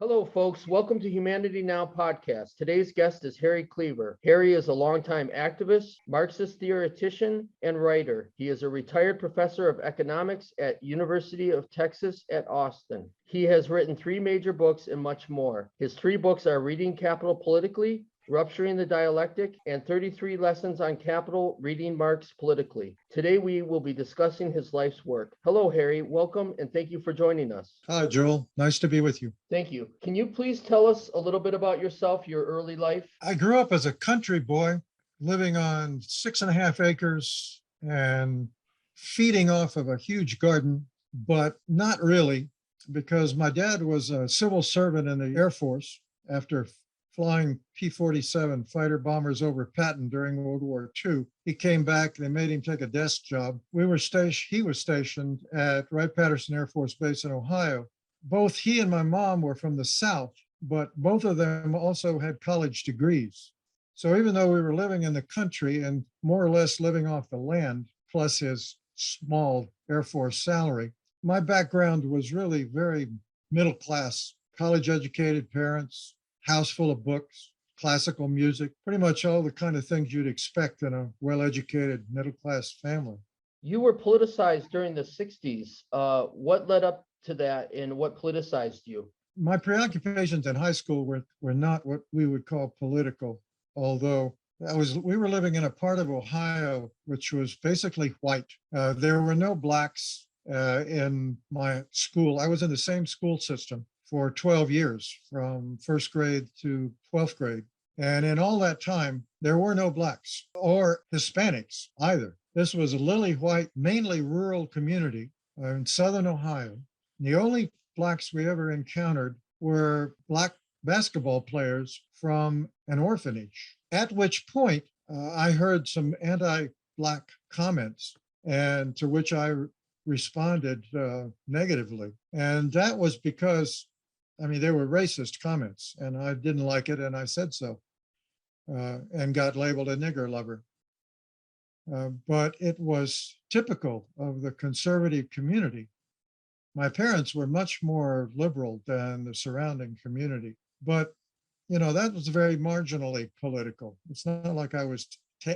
Hello, folks. Welcome to Humanity Now podcast. Today's guest is Harry Cleaver. Harry is a longtime activist, Marxist theoretician, and writer. He is a retired professor of economics at University of Texas at Austin. He has written 3 major books and much more. His 3 books are Reading Capital Politically, Rupturing the Dialectic, and 33 Lessons on Capital, Reading Marx Politically. Today, we will be discussing his life's work. Hello, Harry. Welcome, and thank you for joining us. Hi, Joel. Nice to be with you. Thank you. Can you please tell us a little bit about yourself, your early life? I grew up as a country boy, living on 6.5 acres and feeding off of a huge garden, but not really, because my dad was a civil servant in the Air Force after flying P-47 fighter bombers over Patton during World War II. He came back, they made him take a desk job. He was stationed at Wright-Patterson Air Force Base in Ohio. Both he and my mom were from the South, but both of them also had college degrees. So even though we were living in the country and more or less living off the land, plus his small Air Force salary, my background was really very middle class, college educated parents, house full of books, classical music, pretty much all the kind of things you'd expect in a well-educated middle-class family. You were politicized during the 60s. What led up to that and what politicized you? My preoccupations in high school were not what we would call political, although we were living in a part of Ohio which was basically white. There were no blacks in my school. I was in the same school system for 12 years, from first grade to 12th grade. And in all that time, there were no blacks or Hispanics either. This was a lily white, mainly rural community in southern Ohio. And the only blacks we ever encountered were black basketball players from an orphanage, at which point I heard some anti-black comments, and to which I responded negatively. And that was because they were racist comments, and I didn't like it, and I said so, and got labeled a nigger lover. But it was typical of the conservative community. My parents were much more liberal than the surrounding community, but that was very marginally political. It's not like I was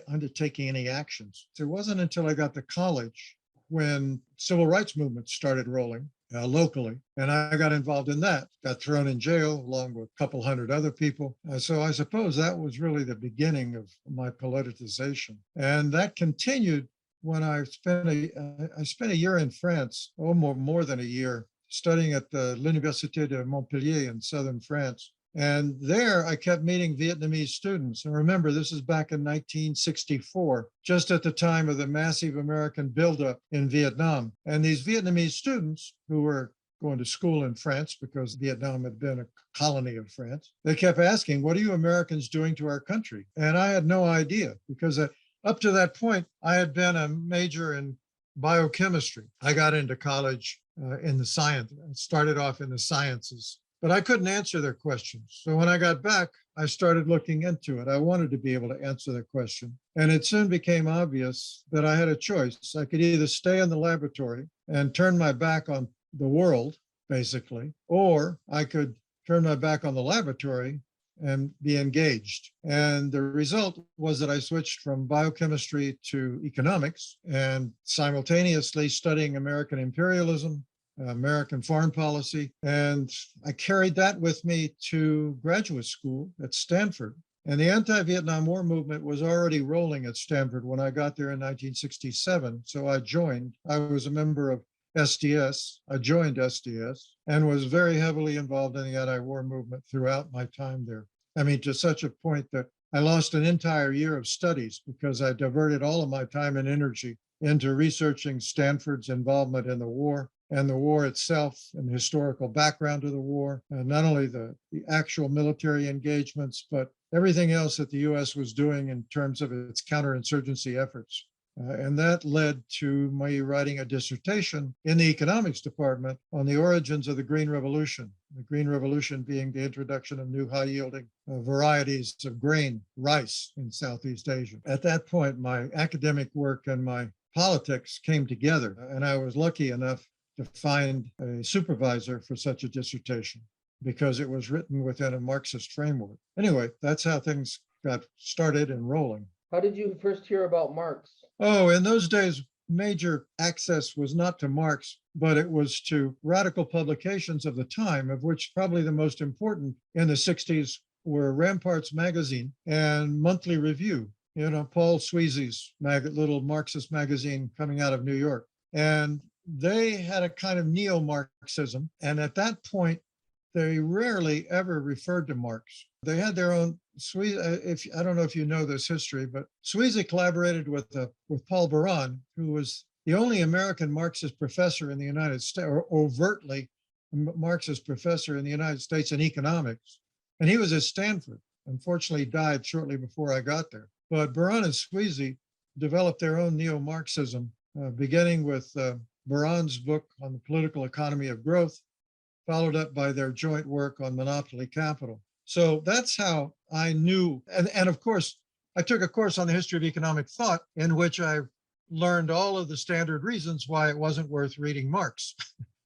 undertaking any actions. It wasn't until I got to college when civil rights movements started rolling locally, and I got involved in that, got thrown in jail along with a couple hundred other people. So I suppose that was really the beginning of my politicization. And that continued when I spent a year in France, more than a year, studying at the l'Université de Montpellier in southern France. And there I kept meeting Vietnamese students. And remember, this is back in 1964, just at the time of the massive American buildup in Vietnam. And these Vietnamese students who were going to school in France because Vietnam had been a colony of France, they kept asking, what are you Americans doing to our country? And I had no idea, because up to that point, I had been a major in biochemistry. I got into college in the science, started off in the sciences. But I couldn't answer their questions. So when I got back, I started looking into it. I wanted to be able to answer their question. And it soon became obvious that I had a choice. I could either stay in the laboratory and turn my back on the world, basically, or I could turn my back on the laboratory and be engaged. And the result was that I switched from biochemistry to economics, and simultaneously studying American imperialism, American foreign policy. And I carried that with me to graduate school at Stanford. And the anti-Vietnam War movement was already rolling at Stanford when I got there in 1967. So I joined. I was a member of SDS. I joined SDS and was very heavily involved in the anti-war movement throughout my time there. To such a point that I lost an entire year of studies because I diverted all of my time and energy into researching Stanford's involvement in the war and the war itself and the historical background of the war, and not only the actual military engagements, but everything else that the U.S. was doing in terms of its counterinsurgency efforts. And that led to my writing a dissertation in the economics department on the origins of the Green Revolution. The Green Revolution being the introduction of new high-yielding varieties of grain, rice, in Southeast Asia. At that point, my academic work and my politics came together, and I was lucky enough to find a supervisor for such a dissertation. because it was written within a Marxist framework. Anyway, that's how things got started and rolling. How did you first hear about Marx? Oh, in those days, major access was not to Marx, but it was to radical publications of the time, of which probably the most important in the 60s were Ramparts magazine and Monthly Review, Paul Sweezy's little Marxist magazine coming out of New York. And they had a kind of neo-Marxism. And at that point, they rarely ever referred to Marx. They had their own, I don't know if you know this history, but Sweezy collaborated with Paul Baran, who was the only American Marxist professor in the United States, or overtly Marxist professor in the United States in economics. And he was at Stanford. Unfortunately, he died shortly before I got there. But Baran and Sweezy developed their own neo-Marxism, beginning with Baran's book on the political economy of growth, followed up by their joint work on monopoly capital. So that's how I knew. And of course, I took a course on the history of economic thought in which I learned all of the standard reasons why it wasn't worth reading Marx.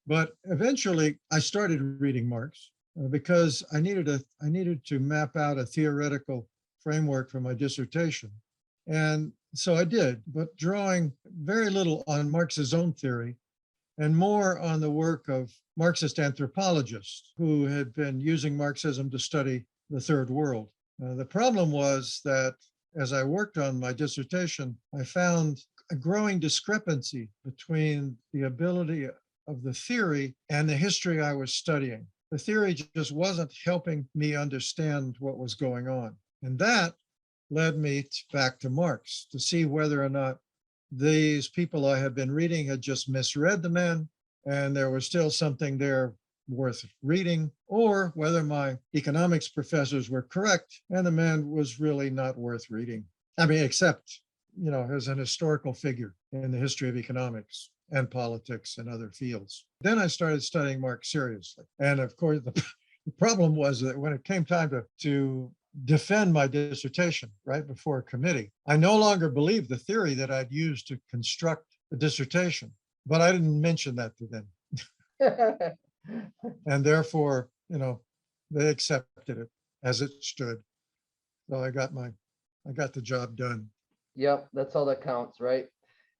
But eventually I started reading Marx because I needed to map out a theoretical framework for my dissertation. And so I did, but drawing very little on Marx's own theory and more on the work of Marxist anthropologists who had been using Marxism to study the third world. The problem was that as I worked on my dissertation, I found a growing discrepancy between the ability of the theory and the history I was studying. The theory just wasn't helping me understand what was going on. And that led me back to Marx to see whether or not these people I had been reading had just misread the man and there was still something there worth reading, or whether my economics professors were correct and the man was really not worth reading. I mean, except, as an historical figure in the history of economics and politics and other fields. Then I started studying Marx seriously. And of course, the problem was that when it came time to defend my dissertation right before a committee, I no longer believed the theory that I'd used to construct the dissertation, but I didn't mention that to them. And therefore, they accepted it as it stood. So I got the job done. Yep, that's all that counts, right?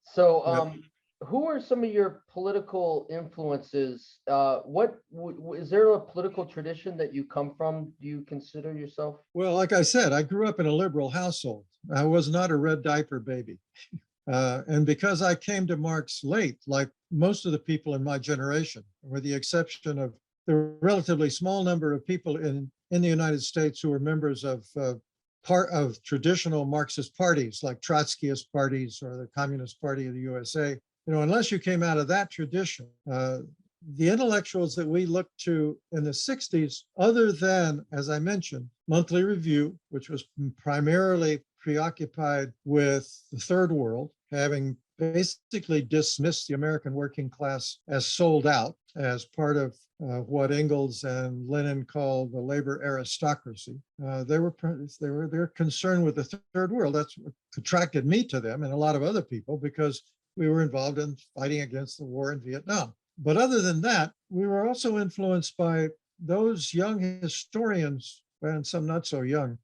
So, Yep. who are some of your political influences? Is there a political tradition that you come from? Do you consider yourself? Well, like I said, I grew up in a liberal household. I was not a red diaper baby. And because I came to Marx late, like most of the people in my generation, with the exception of the relatively small number of people in the United States who were members of part of traditional Marxist parties like Trotskyist parties or the Communist Party of the USA, unless you came out of that tradition, the intellectuals that we looked to in the 60s, other than, as I mentioned, Monthly Review, which was primarily preoccupied with the third world, having basically dismissed the American working class as sold out, as part of what Engels and Lenin called the labor aristocracy. They're concerned with the third world. That's what attracted me to them and a lot of other people, because we were involved in fighting against the war in Vietnam. But other than that, we were also influenced by those young historians, and some not so young,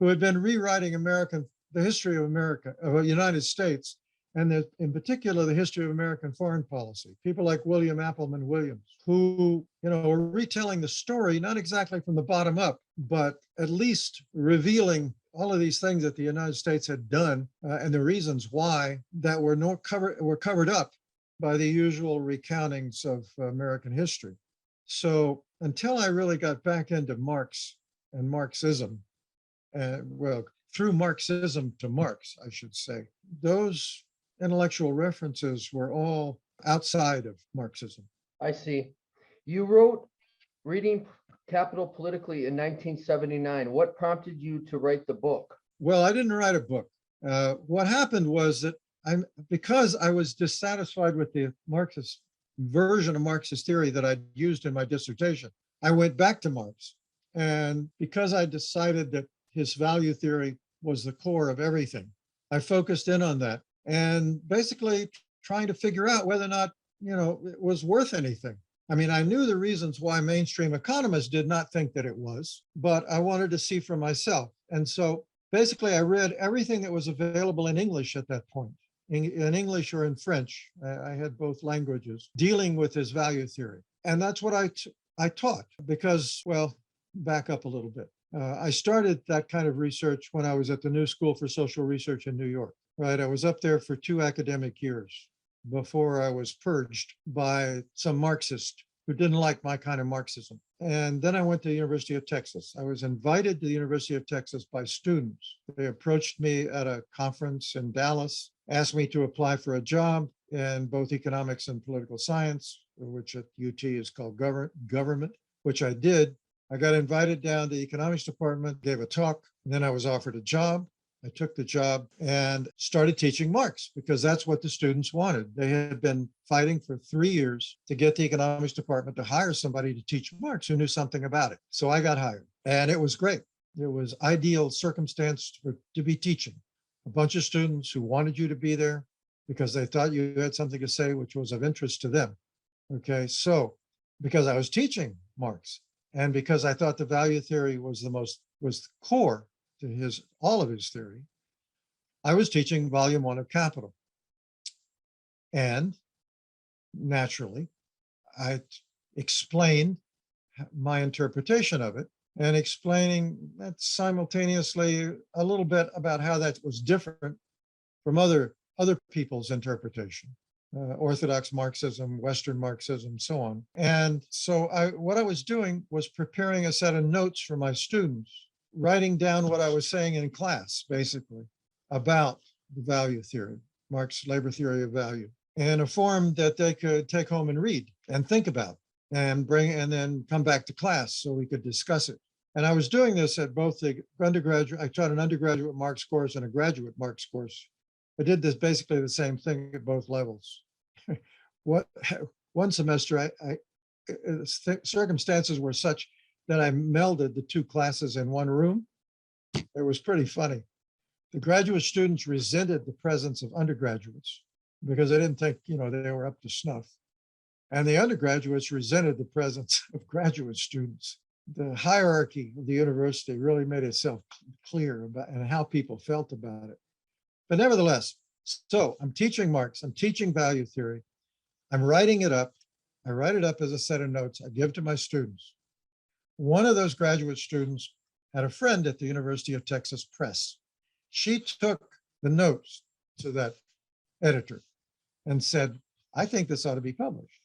who had been rewriting the history of America, of the United States, and in particular, the history of American foreign policy. People like William Appleman Williams, who, are retelling the story, not exactly from the bottom up, but at least revealing all of these things that the United States had done and the reasons why that were covered up by the usual recountings of American history. So until I really got back into Marx and Marxism, through Marxism to Marx, I should say, those intellectual references were all outside of Marxism. I see. You wrote Reading Capital Politically in 1979. What prompted you to write the book? Well, I didn't write a book. What happened was that because I was dissatisfied with the Marxist version of Marxist theory that I'd used in my dissertation, I went back to Marx. And because I decided that his value theory was the core of everything, I focused in on that and basically trying to figure out whether or not, it was worth anything. I mean, I knew the reasons why mainstream economists did not think that it was, but I wanted to see for myself. And so basically, I read everything that was available in English at that point, in English or in French. I had both languages dealing with this value theory. And that's what I taught because, well, back up a little bit. I started that kind of research when I was at the New School for Social Research in New York, right? I was up there for 2 academic years before I was purged by some Marxist who didn't like my kind of Marxism. And then I went to the University of Texas. I was invited to the University of Texas by students. They approached me at a conference in Dallas, asked me to apply for a job in both economics and political science, which at UT is called government, which I did. I got invited down to the economics department, gave a talk, and then I was offered a job. I took the job and started teaching Marx because that's what the students wanted. They had been fighting for 3 years to get the economics department to hire somebody to teach Marx who knew something about it. So I got hired and it was great. It was ideal circumstance to be teaching. A bunch of students who wanted you to be there because they thought you had something to say which was of interest to them. Okay, so because I was teaching Marx and because I thought the value theory was the core to all of his theory, I was teaching volume 1 of Capital. And naturally, I explained my interpretation of it and explaining that simultaneously a little bit about how that was different from other people's interpretation, Orthodox Marxism, Western Marxism, so on. And so what I was doing was preparing a set of notes for my students, writing down what I was saying in class, basically, about the value theory, Marx's labor theory of value, in a form that they could take home and read and think about and then come back to class so we could discuss it. And I was doing this at both the undergraduate, I taught an undergraduate Marx course and a graduate Marx course. I did this basically the same thing at both levels. One semester, circumstances were such that I melded the 2 classes in one room. It was pretty funny. The graduate students resented the presence of undergraduates because they didn't think, they were up to snuff. And the undergraduates resented the presence of graduate students. The hierarchy of the university really made itself clear about and how people felt about it. But nevertheless, so I'm teaching Marx, I'm teaching value theory, I'm writing it up. I write it up as a set of notes I give to my students. One of those graduate students had a friend at the University of Texas Press. She took the notes to that editor and said, I think this ought to be published.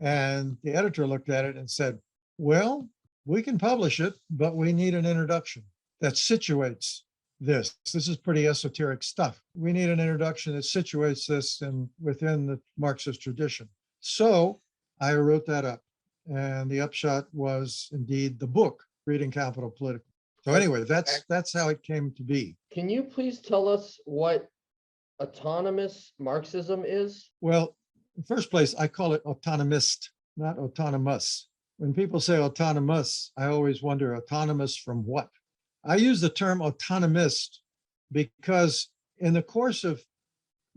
And the editor looked at it and said, well, we can publish it, but we need an introduction that situates this. This is pretty esoteric stuff. We need an introduction that situates this within the Marxist tradition. So I wrote that up. And the upshot was indeed the book, Reading Capital Politically. So anyway, that's how it came to be. Can you please tell us what autonomous Marxism is? Well, in the first place, I call it autonomist, not autonomous. When people say autonomous, I always wonder, autonomous from what? I use the term autonomist because in the course of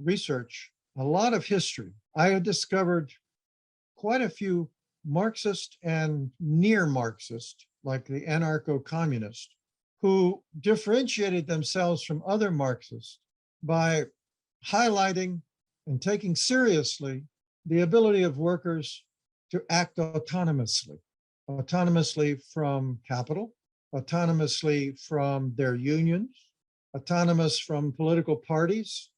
research, a lot of history, I had discovered quite a few Marxist and near Marxist, like the anarcho-communist, who differentiated themselves from other Marxists by highlighting and taking seriously the ability of workers to act autonomously from capital, autonomously from their unions, autonomous from political parties,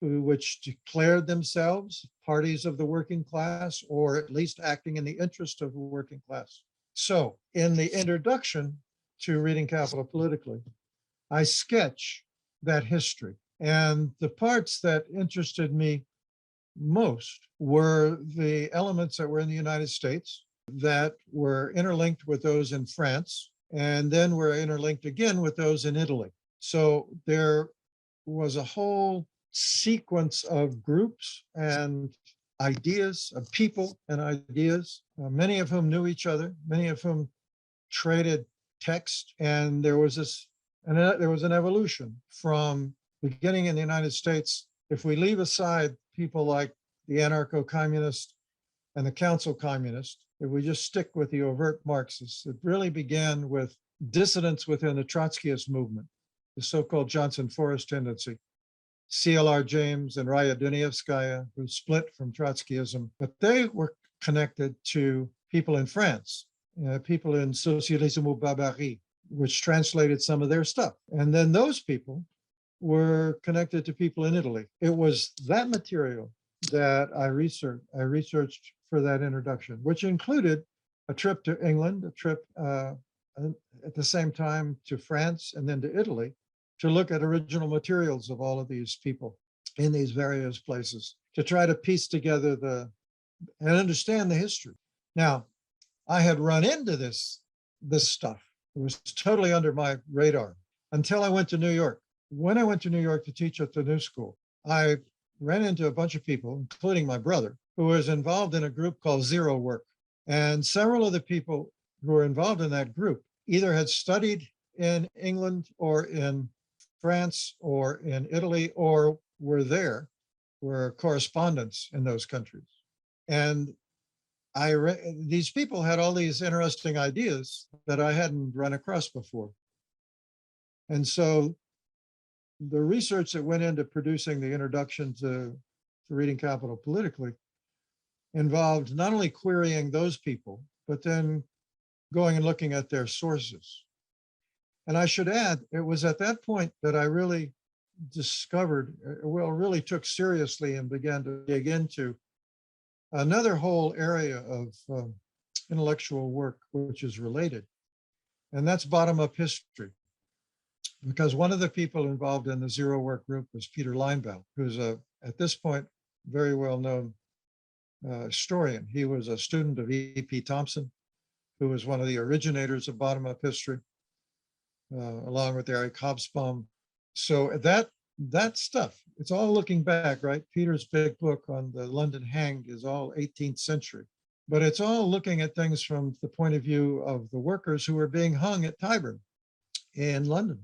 which declared themselves parties of the working class, or at least acting in the interest of the working class. So in the introduction to Reading Capital Politically, I sketch that history. And the parts that interested me most were the elements that were in the United States that were interlinked with those in France, and then were interlinked again with those in Italy. So there was a whole sequence of groups and ideas, of people and ideas, many of whom knew each other, many of whom traded text. And there was an evolution from beginning in the United States. If we leave aside people like the anarcho-communist and the council communist, if we just stick with the overt Marxists, it really began with dissidents within the Trotskyist movement, the so-called Johnson Forest tendency. CLR James and Raya Dunayevskaya, who split from Trotskyism, but they were connected to people in France, people in Socialisme ou Barbarie, which translated some of their stuff. And then those people were connected to people in Italy. It was that material that I researched for that introduction, which included a trip to England, a trip at the same time to France and then to Italy, to look at original materials of all of these people in these various places, to try to piece together and understand the history. Now, I had run into this stuff. It was totally under my radar until I went to New York. When I went to New York to teach at the New School, I ran into a bunch of people, including my brother, who was involved in a group called Zero Work. And several of the people who were involved in that group either had studied in England or in France or in Italy, or were correspondents in those countries. And these people had all these interesting ideas that I hadn't run across before. And so the research that went into producing the introduction to reading Capital politically involved not only querying those people, but then going and looking at their sources. And I should add, it was at that point that I really really took seriously and began to dig into another whole area of intellectual work, which is related. And that's bottom-up history. Because one of the people involved in the Zero Work group was Peter Linebaugh, who's at this point, very well-known historian. He was a student of E.P. Thompson, who was one of the originators of bottom-up history, along with Eric Hobsbawm. So that stuff, it's all looking back, right? Peter's big book on the London Hanged is all 18th century, but it's all looking at things from the point of view of the workers who were being hung at Tyburn in London.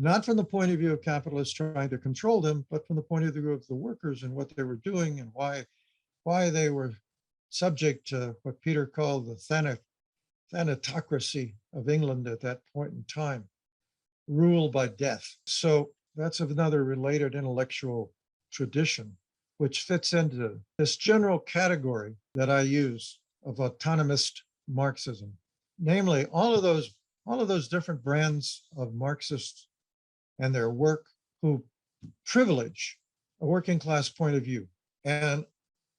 Not from the point of view of capitalists trying to control them, but from the point of view of the workers and what they were doing and why they were subject to what Peter called the thanatocracy of England at that point in time, rule by death. So that's another related intellectual tradition, which fits into this general category that I use of autonomist Marxism. Namely, all of those different brands of Marxists and their work who privilege a working class point of view. And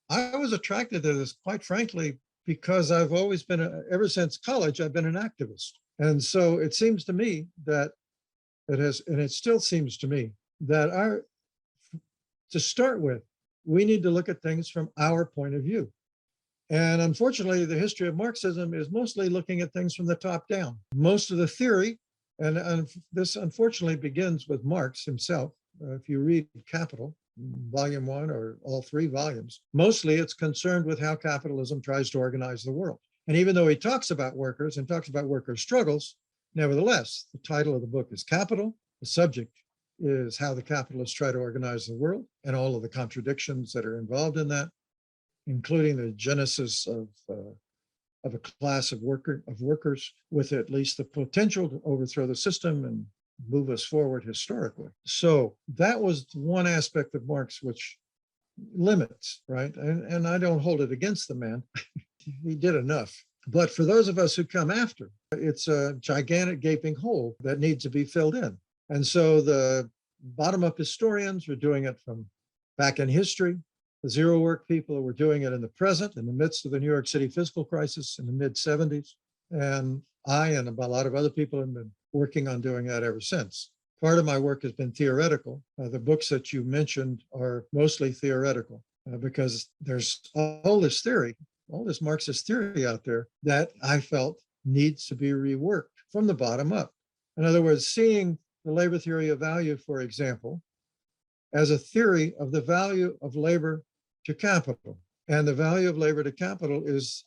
I was attracted to this, quite frankly, because I've always been, ever since college, I've been an activist. And so it seems to me that it still seems to me that to start with, we need to look at things from our point of view. And unfortunately, the history of Marxism is mostly looking at things from the top down. Most of the theory, and this unfortunately begins with Marx himself. If you read Capital, volume 1 or all 3 volumes, mostly it's concerned with how capitalism tries to organize the world. And even though he talks about workers and talks about workers' struggles, nevertheless, the title of the book is Capital. The subject is how the capitalists try to organize the world and all of the contradictions that are involved in that, including the genesis of a class of workers with at least the potential to overthrow the system and move us forward historically. So that was one aspect of Marx which limits, right? And I don't hold it against the man. He did enough. But for those of us who come after, it's a gigantic gaping hole that needs to be filled in. And so the bottom-up historians were doing it from back in history. The Zero Work people were doing it in the present, in the midst of the New York City fiscal crisis in the mid-70s. And I and a lot of other people have been working on doing that ever since. Part of my work has been theoretical. The books that you mentioned are mostly theoretical because there's all this theory, all this Marxist theory out there that I felt needs to be reworked from the bottom up. In other words, seeing the labor theory of value, for example, as a theory of the value of labor to capital. And the value of labor to capital is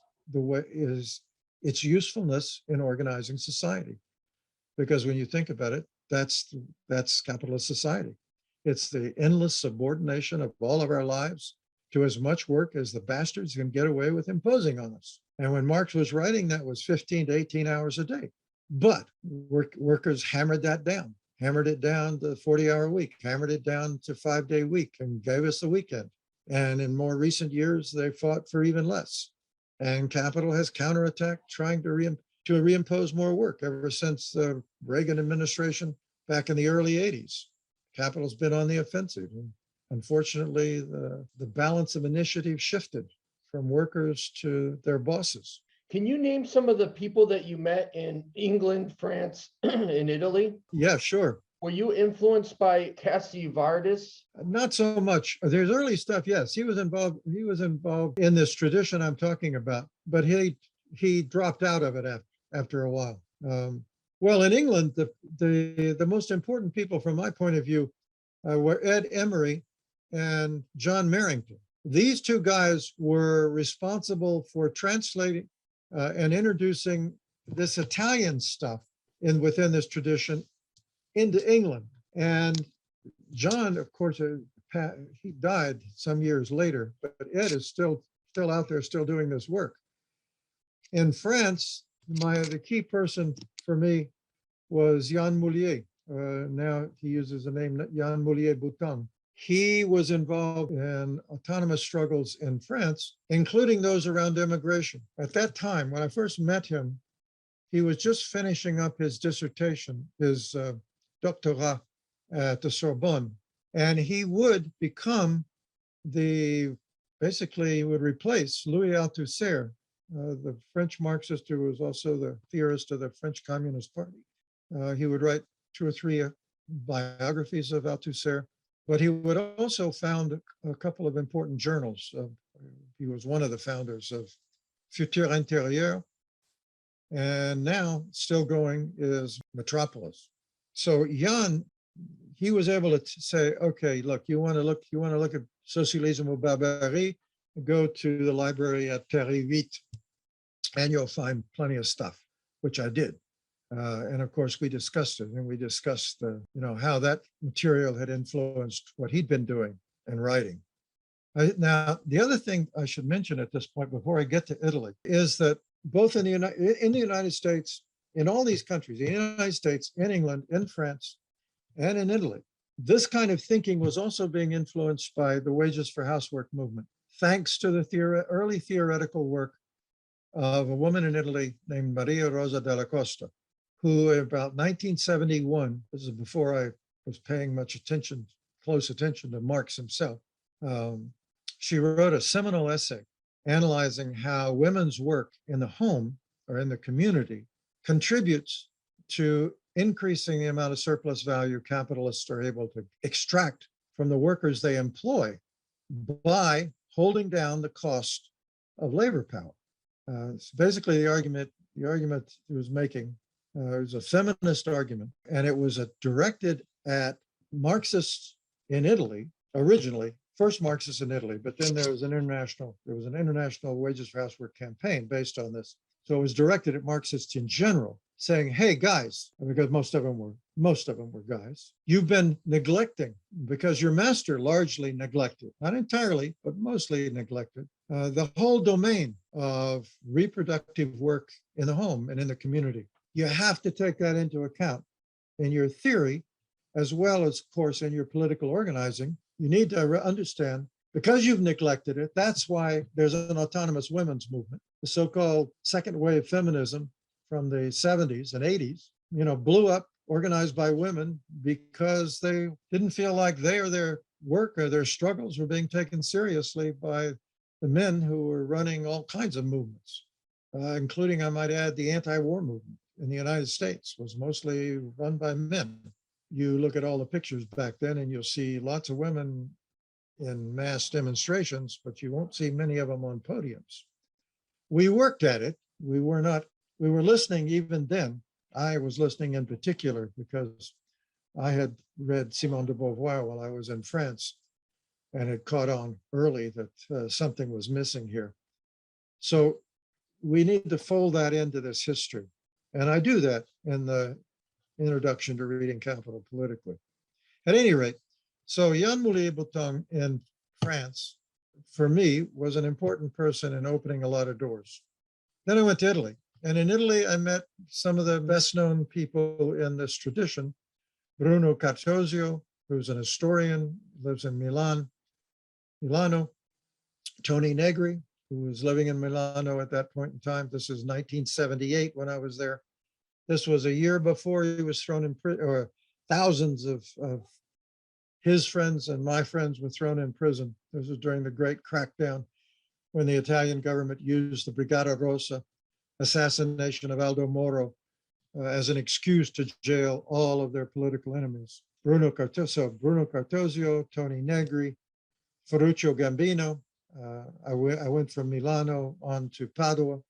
its usefulness in organizing society. Because when you think about it, that's capitalist society. It's the endless subordination of all of our lives to as much work as the bastards can get away with imposing on us. And when Marx was writing, that was 15 to 18 hours a day. But workers hammered that down, hammered it down to 40-hour week, hammered it down to 5-day week, and gave us the weekend. And in more recent years, they fought for even less. And capital has counterattacked, trying to reimpose more work ever since the Reagan administration back in the early 80s. Capital's been on the offensive. And unfortunately, the balance of initiative shifted from workers to their bosses. Can you name some of the people that you met in England, France, and Italy? Yeah, sure. Were you influenced by Casivardis? Not so much. There's early stuff, yes. He was involved in this tradition I'm talking about, but he dropped out of it after a while. Well, in England, the most important people from my point of view were Ed Emery and John Merrington. These two guys were responsible for translating and introducing this Italian stuff within this tradition into England. And John, of course, he died some years later, but Ed is still out there, still doing this work. In France, the key person for me was Jan Moulier. Now he uses the name Jan Moulier Boutin. He was involved in autonomous struggles in France, including those around immigration. At that time, when I first met him, he was just finishing up his dissertation, his doctorat at the Sorbonne, and he would become basically he would replace Louis Althusser, the French Marxist who was also the theorist of the French Communist Party. He would write 2 or 3 biographies of Althusser, but he would also found a couple of important journals. He was one of the founders of Futur Intérieur, and now still going is Metropolis. So Jan, he was able to say, okay, look, you want to look at Socialisme ou Barbarie, go to the library at Paris 8, and you'll find plenty of stuff, which I did. And of course, we discussed it, and we discussed how that material had influenced what he'd been doing and writing. Now, the other thing I should mention at this point before I get to Italy is that both in the United States, in all these countries, in the United States, in England, in France, and in Italy, this kind of thinking was also being influenced by the wages for housework movement, thanks to the early theoretical work of a woman in Italy named Maria Rosa della Costa, who about 1971, this is before I was paying close attention to Marx himself, she wrote a seminal essay analyzing how women's work in the home or in the community contributes to increasing the amount of surplus value capitalists are able to extract from the workers they employ by holding down the cost of labor power. So basically, the argument he was making was a feminist argument, and it was directed at Marxists in Italy originally. First Marxists in Italy, but then there was an international wages for housework campaign based on this. So it was directed at Marxists in general, saying, "Hey guys," because most of them were guys, "you've been neglecting, because your master largely neglected, not entirely, but mostly neglected, the whole domain of reproductive work in the home and in the community. You have to take that into account in your theory, as well as, of course, in your political organizing. You need to understand, because you've neglected it, that's why there's an autonomous women's movement. The so-called second wave feminism from the 70s and 80s, blew up, organized by women, because they didn't feel like they or their work or their struggles were being taken seriously by the men who were running all kinds of movements, including, I might add, the anti-war movement in the United States was mostly run by men. You look at all the pictures back then and you'll see lots of women in mass demonstrations, but you won't see many of them on podiums. We worked at it. We were listening even then. I was listening in particular because I had read Simone de Beauvoir while I was in France and had caught on early that something was missing here. So we need to fold that into this history. And I do that in the introduction to reading Capital politically. At any rate, so Jan Moulier Boutin in France for me, was an important person in opening a lot of doors. Then I went to Italy. And in Italy, I met some of the best known people in this tradition. Bruno Cartosio, who's an historian, lives in Milano. Tony Negri, who was living in Milano at that point in time. This is 1978 when I was there. This was a year before he was thrown in prison, or thousands of his friends and my friends were thrown in prison. This was during the great crackdown when the Italian government used the Brigata Rossa assassination of Aldo Moro as an excuse to jail all of their political enemies. Bruno Cartosio, Tony Negri, Ferruccio Gambino. I went from Milano on to Padua,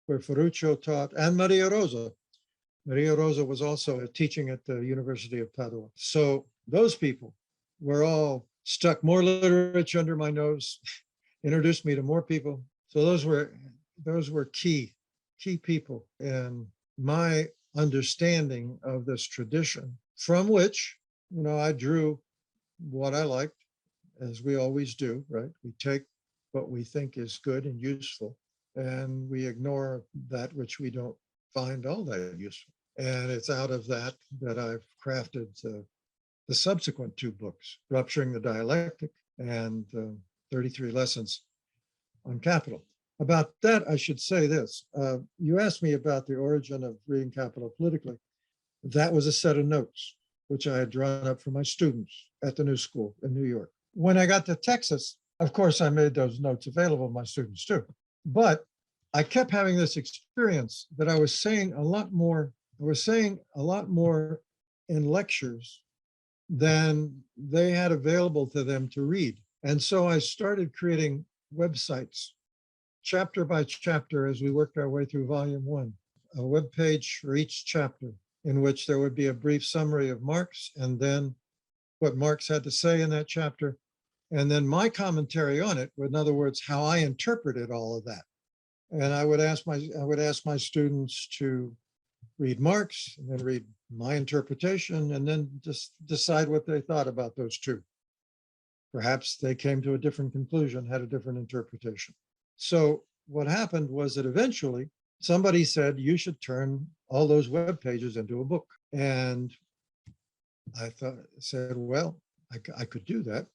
where Ferruccio taught, and Maria Rosa. Maria Rosa was also teaching at the University of Padua. So those people were all stuck more literature under my nose, introduced me to more people. So those were key people in my understanding of this tradition, from which, I drew what I liked, as we always do, right? We take what we think is good and useful, and we ignore that which we don't find all that useful. And it's out of that I've crafted the subsequent two books, Rupturing the Dialectic and 33 Lessons on Capital. About that, I should say this. You asked me about the origin of reading Capital politically. That was a set of notes, which I had drawn up for my students at the New School in New York. When I got to Texas, of course, I made those notes available to my students too. But I kept having this experience that I was saying a lot more in lectures than they had available to them to read. And so I started creating websites, chapter by chapter, as we worked our way through volume 1, a web page for each chapter, in which there would be a brief summary of Marx, and then what Marx had to say in that chapter, and then my commentary on it, in other words, how I interpreted all of that. And I would ask my students to read Marx and then read my interpretation, and then just decide what they thought about those two. Perhaps they came to a different conclusion, had a different interpretation. So what happened was that eventually somebody said, you should turn all those web pages into a book. And I said, well, I could do that.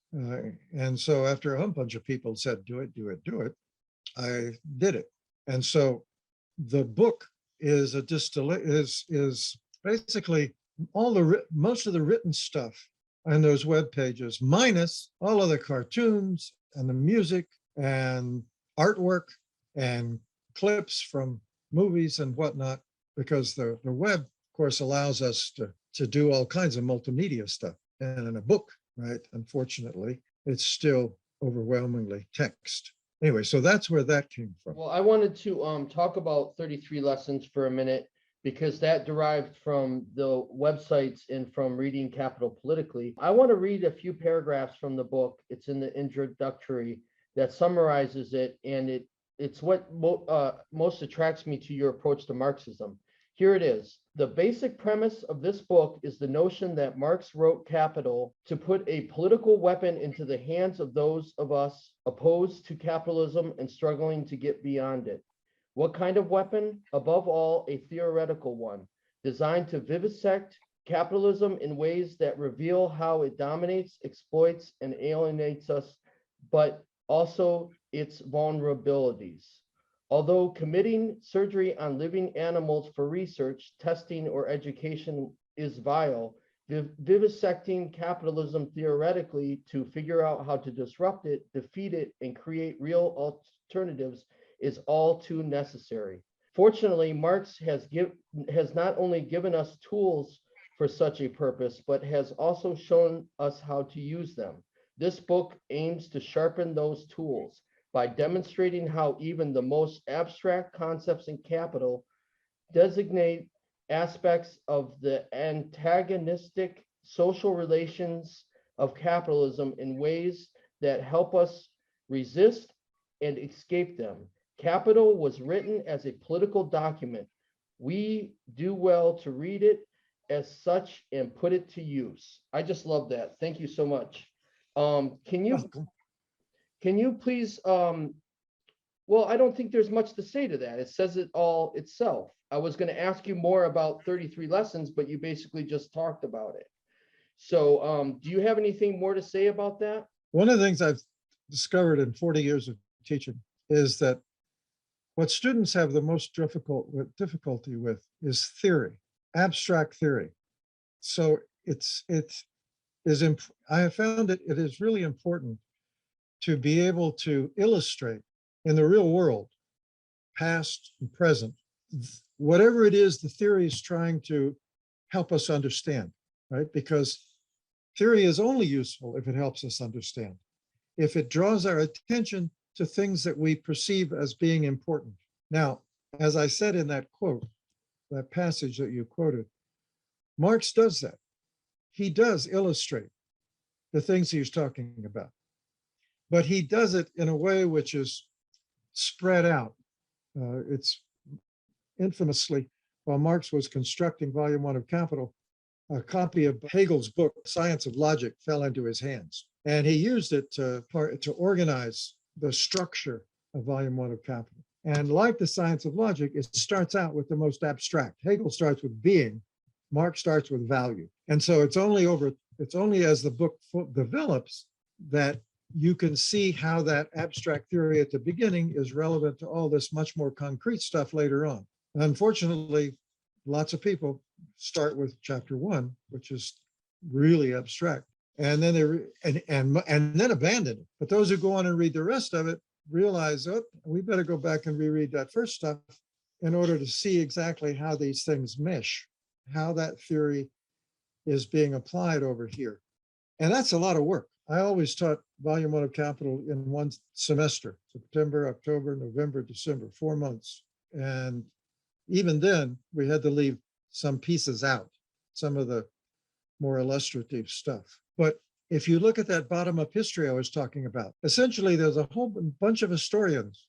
And so after a whole bunch of people said, do it, I did it. And so the book is basically most of the written stuff on those web pages, minus all of the cartoons and the music and artwork and clips from movies and whatnot, because the web, of course, allows us to do all kinds of multimedia stuff. And in a book, right, unfortunately, it's still overwhelmingly text. Anyway, so that's where that came from. Well, I wanted to talk about 33 Lessons for a minute, because that derived from the websites and from reading Capital politically. I want to read a few paragraphs from the book. It's in the introductory that summarizes it, and it's what most attracts me to your approach to Marxism. Here it is. The basic premise of this book is the notion that Marx wrote Capital to put a political weapon into the hands of those of us opposed to capitalism and struggling to get beyond it. What kind of weapon? Above all, a theoretical one, designed to vivisect capitalism in ways that reveal how it dominates, exploits, and alienates us, but also its vulnerabilities. Although committing surgery on living animals for research, testing, or education is vile, vivisecting capitalism theoretically to figure out how to disrupt it, defeat it, and create real alternatives is all too necessary. Fortunately, Marx has not only given us tools for such a purpose, but has also shown us how to use them. This book aims to sharpen those tools by demonstrating how even the most abstract concepts in Capital designate aspects of the antagonistic social relations of capitalism in ways that help us resist and escape them. Capital was written as a political document. We do well to read it as such and put it to use. I just love that. Thank you so much. Can you Can you please, well, I don't think there's much to say to that. It says it all itself. I was going to ask you more about 33 lessons, but you basically just talked about it. So do you have anything more to say about that? One of the things I've discovered in 40 years of teaching is that what students have the most difficulty with is theory, abstract theory. So I have found that it is really important to be able to illustrate in the real world, past and present, whatever it is the theory is trying to help us understand, right? Because theory is only useful if it helps us understand, if it draws our attention to things that we perceive as being important. Now, as I said in that quote, that passage that you quoted, Marx does that. He does illustrate the things he's talking about, but he does it in a way which is spread out. It's infamously, while Marx was constructing Volume 1 of Capital, a copy of Hegel's book, Science of Logic, fell into his hands. And he used it to organize the structure of Volume 1 of Capital. And like the Science of Logic, it starts out with the most abstract. Hegel starts with being, Marx starts with value. And so it's only as the book develops that you can see how that abstract theory at the beginning is relevant to all this much more concrete stuff later on. And unfortunately, lots of people start with chapter 1, which is really abstract, and then then abandon it. But those who go on and read the rest of it realize, oh, we better go back and reread that first stuff in order to see exactly how these things mesh, how that theory is being applied over here. And that's a lot of work. I always taught Volume 1 of Capital in one semester, September, October, November, December, 4 months. And even then, we had to leave some pieces out, some of the more illustrative stuff. But if you look at that bottom-up history I was talking about, essentially there's a whole bunch of historians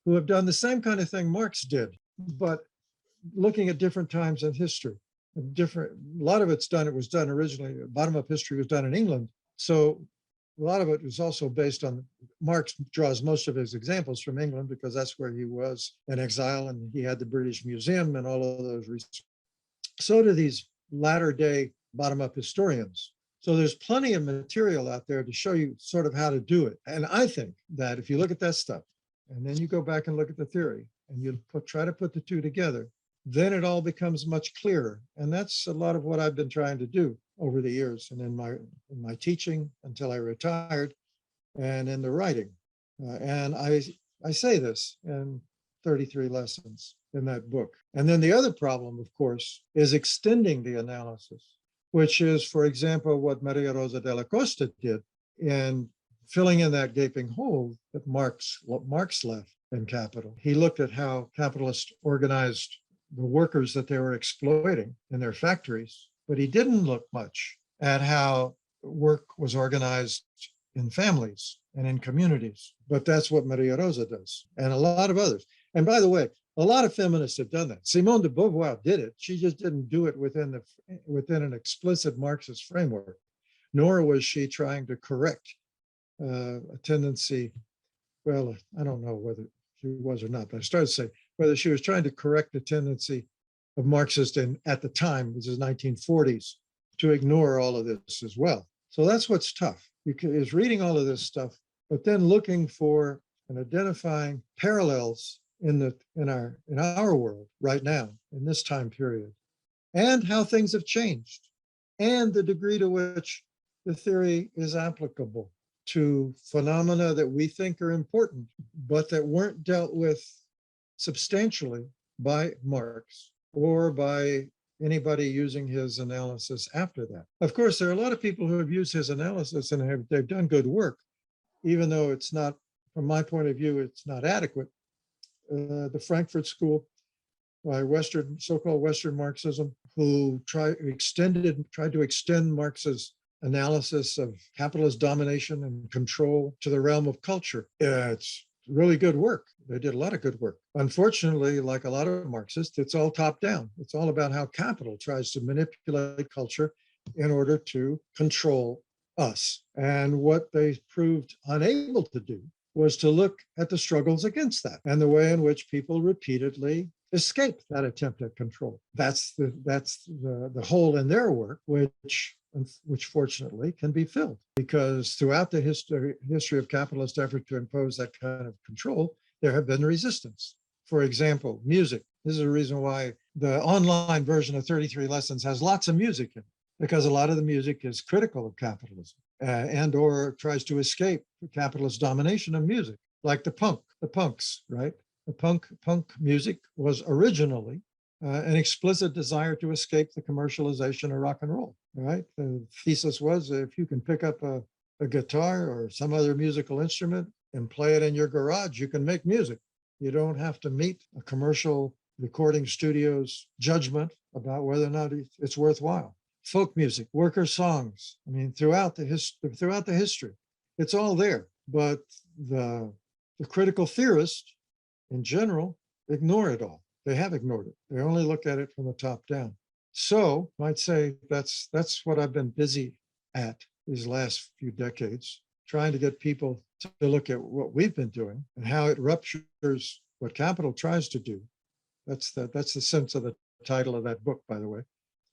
who have done the same kind of thing Marx did, but looking at different times in history. A lot of it was done originally, bottom-up history was done in England. So a lot of it was also based on, Marx draws most of his examples from England because that's where he was in exile and he had the British Museum and all of those reasons. So do these latter day bottom-up historians. So there's plenty of material out there to show you sort of how to do it. And I think that if you look at that stuff and then you go back and look at the theory and you try to put the two together, then it all becomes much clearer. And that's a lot of what I've been trying to do over the years and in my teaching until I retired and in the writing. And I say this in 33 lessons in that book. And then the other problem, of course, is extending the analysis, which is, for example, what Maria Rosa de la Costa did in filling in that gaping hole that Marx left in Capital. He looked at how capitalists organized the workers that they were exploiting in their factories, but he didn't look much at how work was organized in families and in communities. But that's what Maria Rosa does, and a lot of others. And by the way, a lot of feminists have done that. Simone de Beauvoir did it. She just didn't do it within an explicit Marxist framework, nor was she trying to correct a tendency. Well, I don't know whether she was or not, but I started to say whether she was trying to correct the tendency of Marxists at the time, which is 1940s, to ignore all of this as well. So that's what's tough, is reading all of this stuff, but then looking for and identifying parallels in our world right now, in this time period, and how things have changed, and the degree to which the theory is applicable to phenomena that we think are important, but that weren't dealt with substantially by Marx or by anybody using his analysis after that. Of course, there are a lot of people who have used his analysis and they've done good work, even though it's not, from my point of view, it's not adequate. The Frankfurt School by so-called Western Marxism, who tried to extend Marx's analysis of capitalist domination and control to the realm of culture. It's really good work. They did a lot of good work. Unfortunately, like a lot of Marxists, it's all top down. It's all about how capital tries to manipulate culture in order to control us. And what they proved unable to do was to look at the struggles against that and the way in which people repeatedly escape that attempt at control. That's the hole in their work, which fortunately can be filled, because throughout the history of capitalist effort to impose that kind of control, there have been resistance. For example, music. This is a reason why the online version of 33 Lessons has lots of music in it, because a lot of the music is critical of capitalism and or tries to escape capitalist domination of music, like the punks, right? The punk music was originally an explicit desire to escape the commercialization of rock and roll, right? The thesis was, if you can pick up a guitar or some other musical instrument and play it in your garage, you can make music. You don't have to meet a commercial recording studio's judgment about whether or not it's worthwhile. Folk music, worker songs. I mean, throughout the history, it's all there. But the critical theorists, in general, ignore it all. They have ignored it. They only look at it from the top down. So, I'd say that's what I've been busy at these last few decades, trying to get people to look at what we've been doing and how it ruptures what capital tries to do. That's the sense of the title of that book, by the way.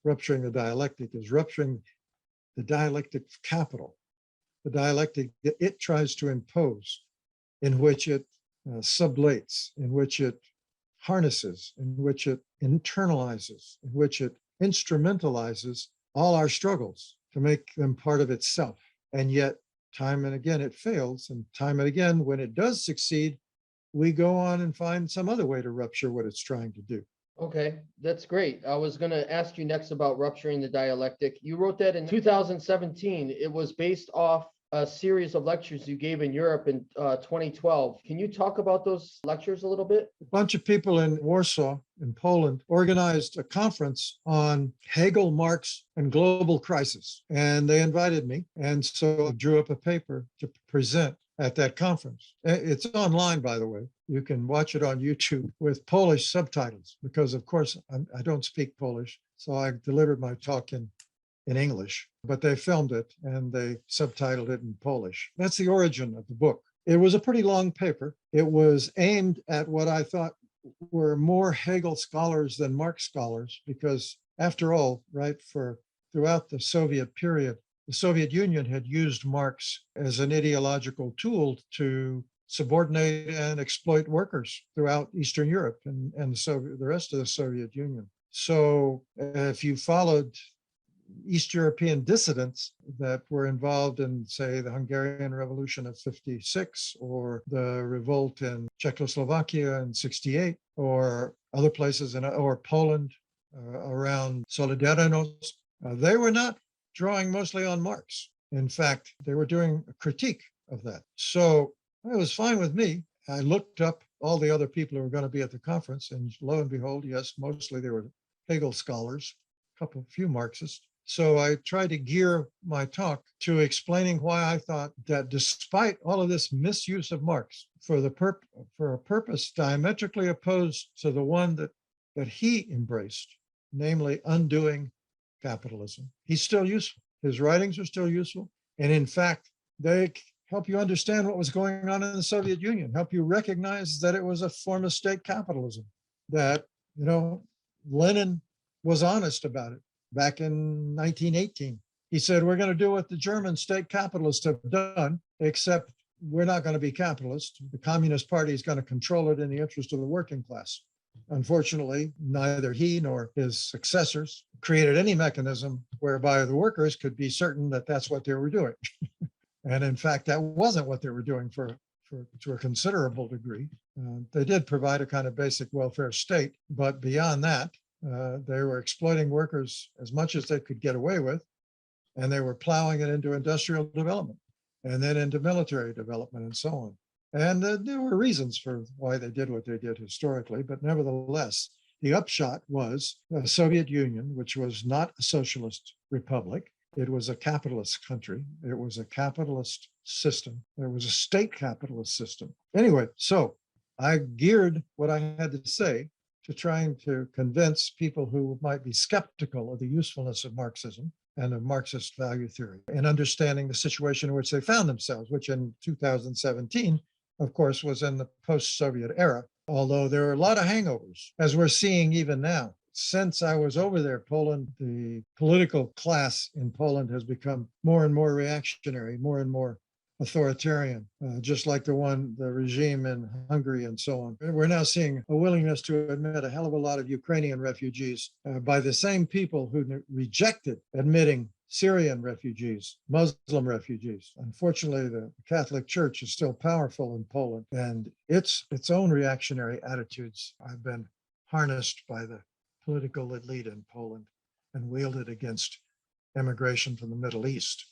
Rupturing the Dialectic is rupturing the dialectic of capital, the dialectic that it tries to impose, in which it sublates, in which it harnesses, in which it internalizes, in which it instrumentalizes all our struggles to make them part of itself. And yet, time and again, it fails. And time and again, when it does succeed, we go on and find some other way to rupture what it's trying to do. Okay, that's great. I was going to ask you next about Rupturing the Dialectic. You wrote that in 2017. It was based off a series of lectures you gave in Europe in 2012. Can you talk about those lectures a little bit? A bunch of people in Warsaw, in Poland, organized a conference on Hegel, Marx, and global crisis. And they invited me. And so I drew up a paper to present at that conference. It's online, by the way. You can watch it on YouTube with Polish subtitles, because of course I don't speak Polish. So I delivered my talk in English, but they filmed it and they subtitled it in Polish. That's the origin of the book. It was a pretty long paper. It was aimed at what I thought were more Hegel scholars than Marx scholars, because after all, right, throughout the Soviet period, the Soviet Union had used Marx as an ideological tool to subordinate and exploit workers throughout Eastern Europe and the rest of the Soviet Union. So if you followed East European dissidents that were involved in, say, the Hungarian Revolution of '56, or the revolt in Czechoslovakia in '68, or other places, or Poland around Solidarność, they were not drawing mostly on Marx. In fact, they were doing a critique of that. So it was fine with me. I looked up all the other people who were going to be at the conference, and lo and behold, yes, mostly they were Hegel scholars, a few Marxists. So I tried to gear my talk to explaining why I thought that despite all of this misuse of Marx for a purpose diametrically opposed to the one that he embraced, namely undoing capitalism, he's still useful. His writings are still useful. And in fact, they help you understand what was going on in the Soviet Union, help you recognize that it was a form of state capitalism, that, Lenin was honest about it. Back in 1918, he said, we're going to do what the German state capitalists have done, except we're not going to be capitalist. The Communist Party is going to control it in the interest of the working class. Unfortunately, neither he nor his successors created any mechanism whereby the workers could be certain that that's what they were doing. And in fact, that wasn't what they were doing to a considerable degree. They did provide a kind of basic welfare state, but beyond that, they were exploiting workers as much as they could get away with, and they were plowing it into industrial development and then into military development and so on. And there were reasons for why they did what they did historically, but nevertheless, the upshot was the Soviet Union, which was not a socialist republic. It was a capitalist country. It was a capitalist system. It was a state capitalist system. Anyway, so I geared what I had to say to trying to convince people who might be skeptical of the usefulness of Marxism and of Marxist value theory, and understanding the situation in which they found themselves, which in 2017 of course, was in the post-Soviet era, although there are a lot of hangovers, as we're seeing even now. Since I was over there, Poland, the political class in Poland has become more and more reactionary, more and more authoritarian, just like the regime in Hungary and so on. We're now seeing a willingness to admit a hell of a lot of Ukrainian refugees by the same people who rejected admitting Syrian refugees, Muslim refugees. Unfortunately, the Catholic Church is still powerful in Poland, and its own reactionary attitudes have been harnessed by the political elite in Poland and wielded against immigration from the Middle East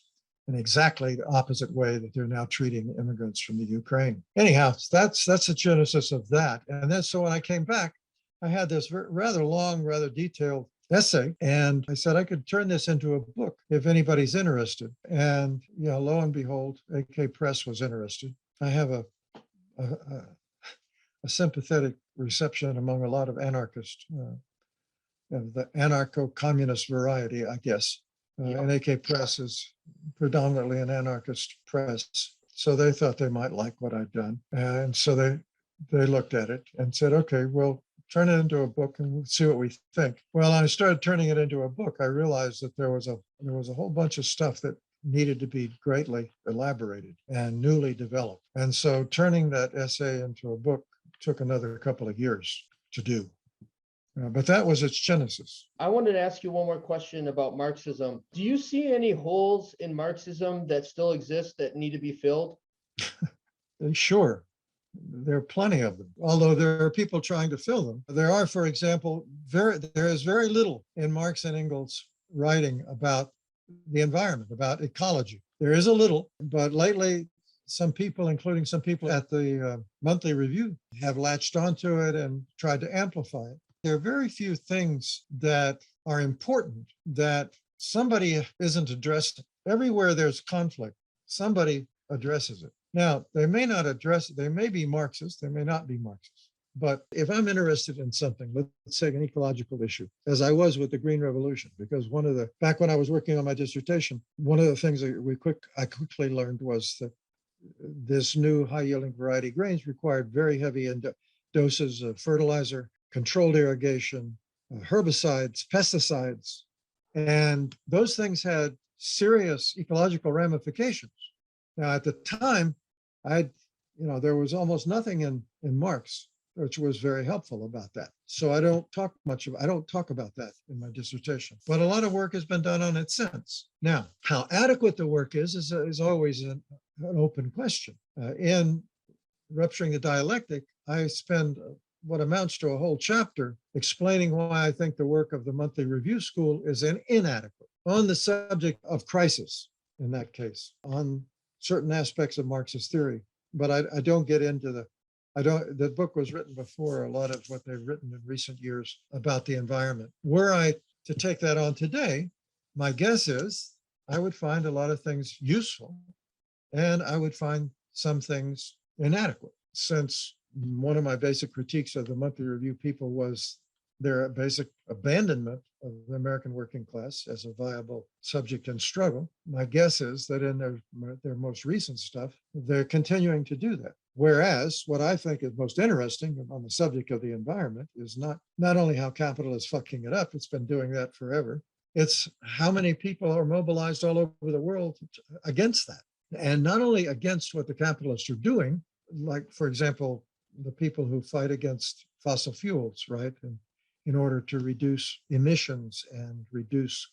in exactly the opposite way that they're now treating immigrants from the Ukraine. Anyhow, that's the genesis of that. And then so when I came back, I had this rather long, rather detailed essay, and I said I could turn this into a book if anybody's interested. And lo and behold, AK Press was interested. I have a sympathetic reception among a lot of anarchists, of the anarcho-communist variety, I guess. And AK Press is predominantly an anarchist press. So they thought they might like what I'd done. And so they looked at it and said, okay, well, turn it into a book and we'll see what we think. Well, I started turning it into a book. I realized that there was a whole bunch of stuff that needed to be greatly elaborated and newly developed. And so turning that essay into a book took another couple of years to do. But that was its genesis. I wanted to ask you one more question about Marxism. Do you see any holes in Marxism that still exist that need to be filled? Sure. There are plenty of them, although there are people trying to fill them. There are, for example, there is very little in Marx and Engels' writing about the environment, about ecology. There is a little, but lately some people, including some people at the Monthly Review, have latched onto it and tried to amplify it. There are very few things that are important that somebody isn't addressed. Everywhere there's conflict, somebody addresses it. Now, they may not address it. They may be Marxist, they may not be Marxist. But if I'm interested in something, let's say an ecological issue, as I was with the Green Revolution, because back when I was working on my dissertation, one of the things that I quickly learned was that this new high-yielding variety grains required very heavy doses of fertilizer, controlled irrigation, herbicides, pesticides, and those things had serious ecological ramifications. Now, at the time, there was almost nothing in Marx which was very helpful about that. So I don't talk about that in my dissertation. But a lot of work has been done on it since. Now, how adequate the work is always an open question. In Rupturing the Dialectic, I spend what amounts to a whole chapter explaining why I think the work of the Monthly Review School is inadequate on the subject of crisis, in that case, on certain aspects of Marxist theory. But I don't get into the book was written before a lot of what they've written in recent years about the environment. Were I to take that on today, my guess is I would find a lot of things useful and I would find some things inadequate, since one of my basic critiques of the Monthly Review people was their basic abandonment of the American working class as a viable subject in struggle. My guess is that in their most recent stuff, they're continuing to do that. Whereas what I think is most interesting on the subject of the environment is not only how capital is fucking it up, it's been doing that forever, it's how many people are mobilized all over the world against that. And not only against what the capitalists are doing, like, for example, the people who fight against fossil fuels, right? And in order to reduce emissions and reduce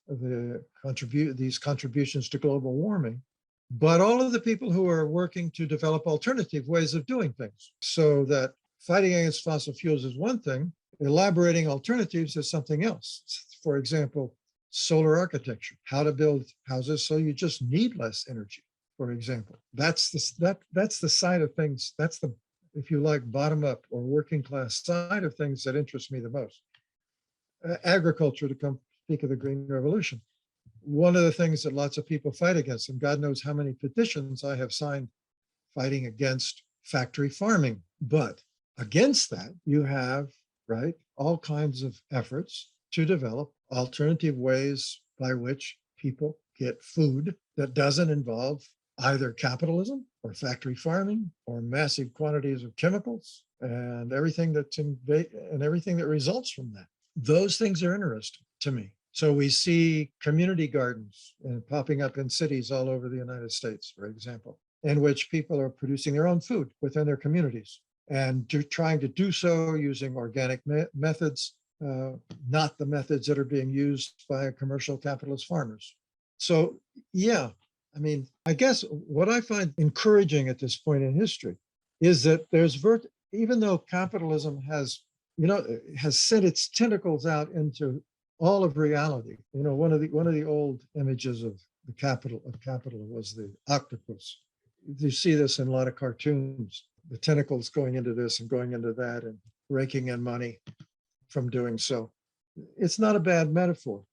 these contributions to global warming, but all of the people who are working to develop alternative ways of doing things. So that fighting against fossil fuels is one thing, elaborating alternatives is something else. For example, solar architecture, how to build houses so you just need less energy, for example. That's the side of things, that's the, if you like, bottom up or working class side of things that interest me the most. Agriculture, to come speak of the Green Revolution. One of the things that lots of people fight against, and God knows how many petitions I have signed fighting against factory farming. But against that, you have, right, all kinds of efforts to develop alternative ways by which people get food that doesn't involve either capitalism or factory farming or massive quantities of chemicals and everything and everything that results from that. Those things are interesting to me. So we see community gardens popping up in cities all over the United States, for example, in which people are producing their own food within their communities and trying to do so using organic methods, not the methods that are being used by commercial capitalist farmers. So, yeah, I mean, I guess what I find encouraging at this point in history is that even though capitalism has sent its tentacles out into all of reality. One of the old images of capital was the octopus. You see this in a lot of cartoons, the tentacles going into this and going into that and raking in money from doing so. It's not a bad metaphor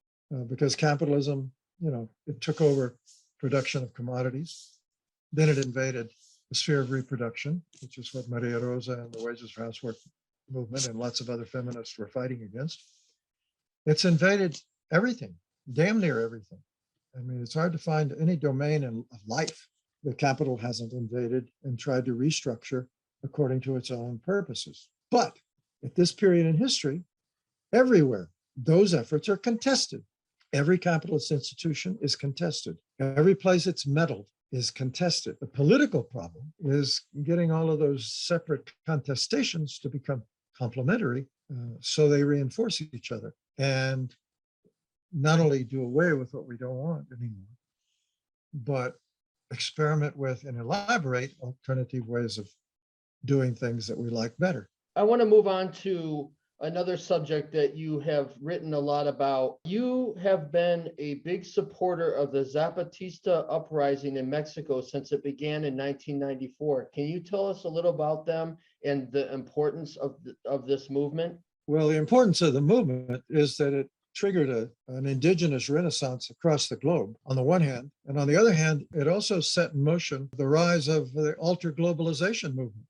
because capitalism, it took over production of commodities. Then it invaded the sphere of reproduction, which is what Maria Rosa and the Wages for Housework movement and lots of other feminists were fighting against. It's invaded everything, damn near everything. I mean, it's hard to find any domain of life that capital hasn't invaded and tried to restructure according to its own purposes. But at this period in history, everywhere, those efforts are contested. Every capitalist institution is contested. Every place it's meddled is contested. The political problem is getting all of those separate contestations to become complementary so they reinforce each other and not only do away with what we don't want anymore, but experiment with and elaborate alternative ways of doing things that we like better. I want to move on to another subject that you have written a lot about. You have been a big supporter of the Zapatista Uprising in Mexico since it began in 1994. Can you tell us a little about them and the importance of this movement? Well, the importance of the movement is that it triggered an indigenous renaissance across the globe, on the one hand. And on the other hand, it also set in motion the rise of the ultra-globalization movement